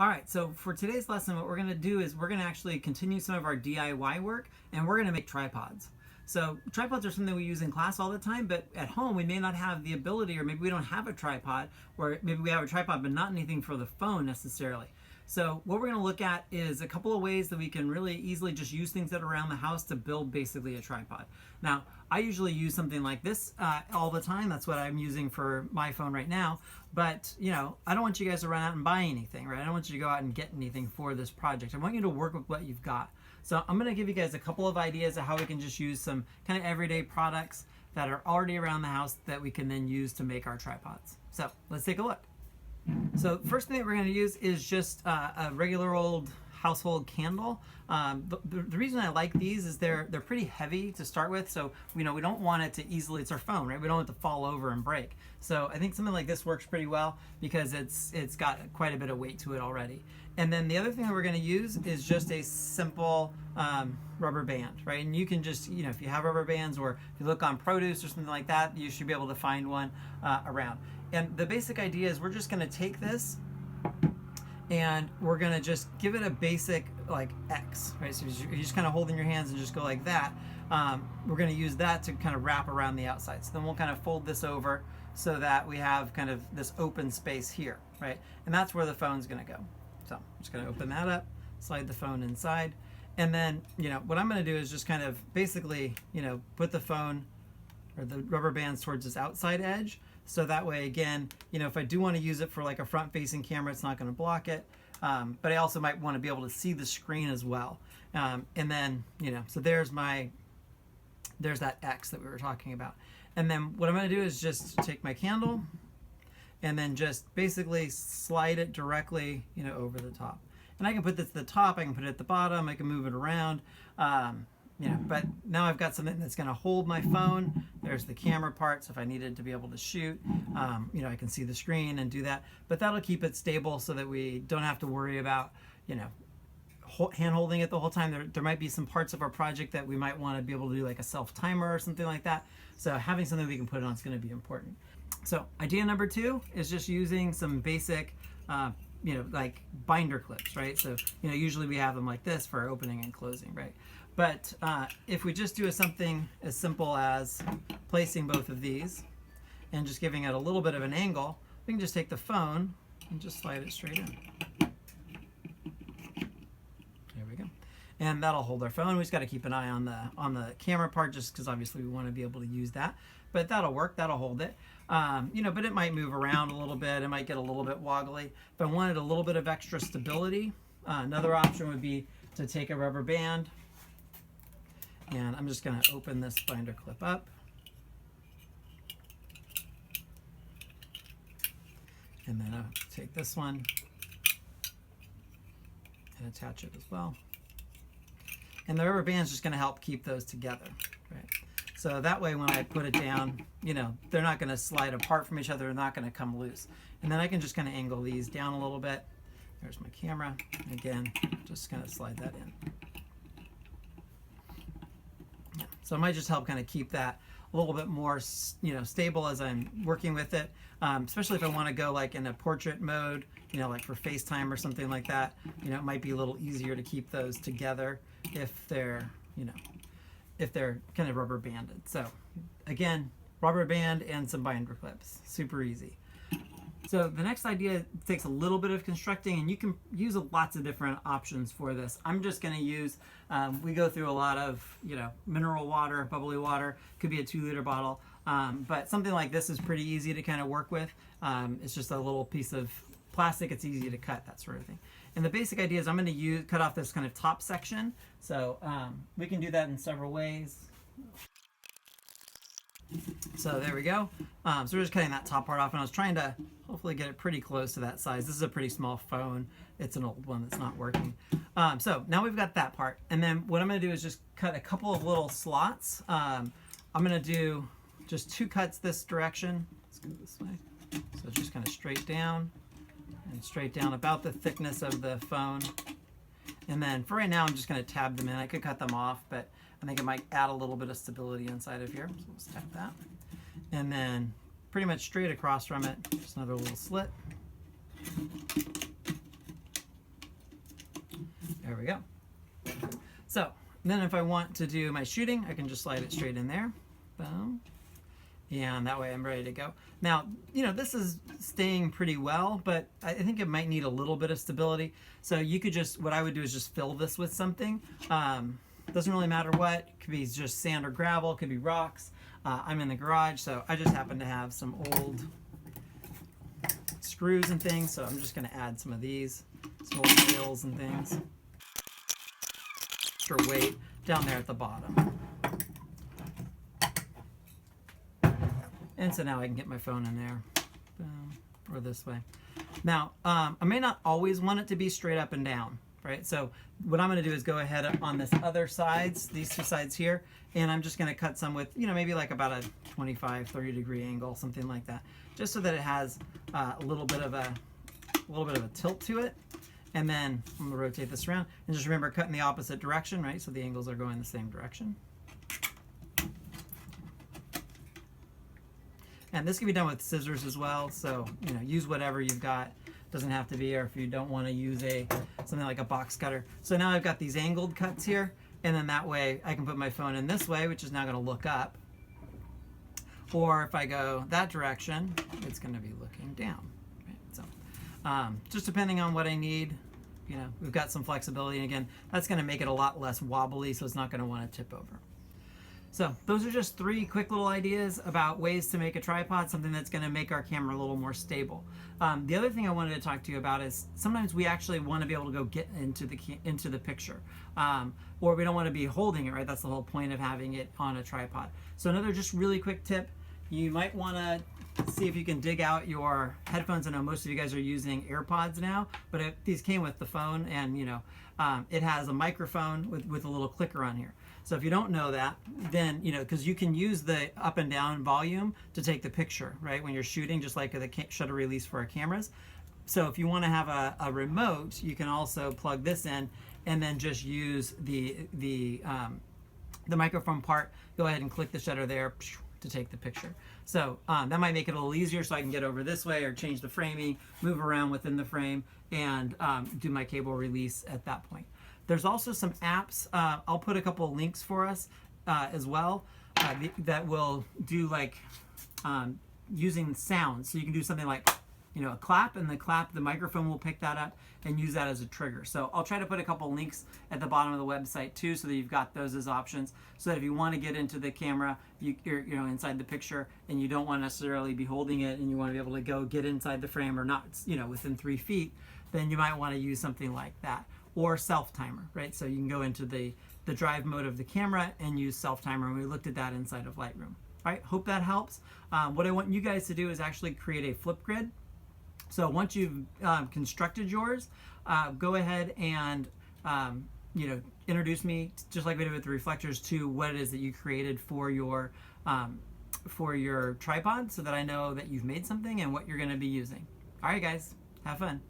All right, so for today's lesson, what we're going to do is we're going to actually continue some of our DIY work, and we're going to make tripods. So tripods are something we use in class all the time, but at home we may not have the ability, or maybe we don't have a tripod, or maybe we have a tripod but not anything for the phone necessarily. So what we're going to look at is a couple of ways that we can really easily just use things that are around the house to build basically a tripod. Now, I usually use something like this all the time. That's what I'm using for my phone right now. But, you know, I don't want you guys to run out and buy anything, right? I don't want you to go out and get anything for this project. I want you to work with what you've got. So I'm going to give you guys a couple of ideas of how we can just use some kind of everyday products that are already around the house that we can then use to make our tripods. So let's take a look. So the first thing that we're going to use is just a regular old household candle. The reason I like these is they're pretty heavy to start with, so we don't want it to easily, it's our phone, right? We don't want it to fall over and break. So I think something like this works pretty well because it's got quite a bit of weight to it already. And then the other thing that we're going to use is just a simple rubber band, right? And you can just, if you have rubber bands, or if you look on Produce or something like that, you should be able to find one around. And the basic idea is we're just going to take this and we're going to just give it a basic like X, right? So you're just kind of holding your hands and just go like that. We're going to use that to kind of wrap around the outside. So then we'll kind of fold this over so that we have kind of this open space here, right? And that's where the phone's going to go. So I'm just going to open that up, slide the phone inside. And then, what I'm going to do is just kind of basically, put the phone or the rubber bands towards this outside edge. So that way, again, if I do want to use it for like a front-facing camera, it's not going to block it. But I also might want to be able to see the screen as well. And then, so there's that X that we were talking about. And then what I'm going to do is just take my candle and then just basically slide it directly, over the top. And I can put this at the top, I can put it at the bottom, I can move it around. But now I've got something that's going to hold my phone. There's the camera part, so if I needed to be able to shoot, I can see the screen and do that. But that'll keep it stable so that we don't have to worry about, hand holding it the whole time. There might be some parts of our project that we might want to be able to do like a self timer or something like that. So having something we can put it on is going to be important. So idea number 2 is just using some basic like binder clips, right? So, usually we have them like this for opening and closing, right? But if we just do something as simple as placing both of these and just giving it a little bit of an angle, we can just take the phone and just slide it straight in. There we go. And that'll hold our phone. We just got to keep an eye on the camera part, just because obviously we want to be able to use that. But that'll work. That'll hold it. But it might move around a little bit. It might get a little bit wobbly. If I wanted a little bit of extra stability, another option would be to take a rubber band. And I'm just going to open this binder clip up. And then I'll take this one and attach it as well. And the rubber band is just going to help keep those together, right? So that way when I put it down, they're not going to slide apart from each other. They're not going to come loose. And then I can just kind of angle these down a little bit. There's my camera. Again, just kind of slide that in. Yeah. So it might just help kind of keep that a little bit more, stable as I'm working with it. Especially if I want to go like in a portrait mode, like for FaceTime or something like that. It might be a little easier to keep those together if they're, if they're kind of rubber banded. So again, rubber band and some binder clips, super easy. So the next idea takes a little bit of constructing, and you can use lots of different options for this. I'm just going to use, we go through a lot of, mineral water, bubbly water, could be a 2-liter bottle, but something like this is pretty easy to kind of work with. It's just a little piece of plastic, it's easy to cut, that sort of thing. And the basic idea is I'm going to cut off this kind of top section. So we can do that in several ways. So there we go. So we're just cutting that top part off, and I was trying to hopefully get it pretty close to that size. This is a pretty small phone. It's an old one that's not working. So now we've got that part. And then what I'm going to do is just cut a couple of little slots. I'm going to do just 2 cuts this direction. Let's go this way. So it's just kind of straight down and straight down, about the thickness of the phone. And then for right now, I'm just going to tab them in. I could cut them off, but I think it might add a little bit of stability inside of here. So let's tap that. And then pretty much straight across from it, just another little slit. There we go. So then if I want to do my shooting, I can just slide it straight in there. Boom. And that way I'm ready to go. Now, you know, this is staying pretty well, but I think it might need a little bit of stability. So you could just, what I would do is just fill this with something. Doesn't really matter what. It could be just sand or gravel, it could be rocks. I'm in the garage, so I just happen to have some old screws and things, so I'm just gonna add some of these, some old nails and things. Extra weight down there at the bottom. And so now I can get my phone in there, boom, or this way. Now, I may not always want it to be straight up and down, right? So what I'm gonna do is go ahead on this other sides, these two sides here, and I'm just gonna cut some with, you know, maybe like about a 25, 30 degree angle, something like that, just so that it has a little bit of a tilt to it. And then I'm gonna rotate this around, and just remember cutting the opposite direction, right? So the angles are going the same direction. And this can be done with scissors as well, so you know, use whatever you've got. Doesn't have to be, or if you don't want to use something like a box cutter. So now I've got these angled cuts here, and then that way I can put my phone in this way, which is now going to look up. Or if I go that direction, it's going to be looking down. Right? So just depending on what I need, you know, we've got some flexibility. And again, that's going to make it a lot less wobbly, so it's not going to want to tip over. So those are just 3 quick little ideas about ways to make a tripod, something that's going to make our camera a little more stable. The other thing I wanted to talk to you about is sometimes we actually want to be able to go get into the picture, or we don't want to be holding it, right? That's the whole point of having it on a tripod. So another just really quick tip, you might want to see if you can dig out your headphones. I know most of you guys are using AirPods now, but these came with the phone, and you know, it has a microphone with a little clicker on here. So if you don't know that, then, you know, because you can use the up and down volume to take the picture, right? When you're shooting, just like the shutter release for our cameras. So if you want to have a remote, you can also plug this in and then just use the microphone part. Go ahead and click the shutter there to take the picture. So that might make it a little easier, so I can get over this way or change the framing, move around within the frame, and do my cable release at that point. There's also some apps. I'll put a couple of links for us as well that will do like using sound. So you can do something like, you know, a clap, and the microphone will pick that up and use that as a trigger. So I'll try to put a couple of links at the bottom of the website too, so that you've got those as options. So that if you want to get into the camera, you're you know, inside the picture, and you don't want to necessarily be holding it, and you want to be able to go get inside the frame or not, you know, within 3 feet, then you might want to use something like that. Or self-timer, right? So you can go into the drive mode of the camera and use self-timer, and we looked at that inside of Lightroom. All right, hope that helps. What I want you guys to do is actually create a flip grid. So once you've constructed yours, go ahead and you know, introduce me, just like we did with the reflectors, to what it is that you created for your tripod, so that I know that you've made something and what you're going to be using. All right, guys, have fun.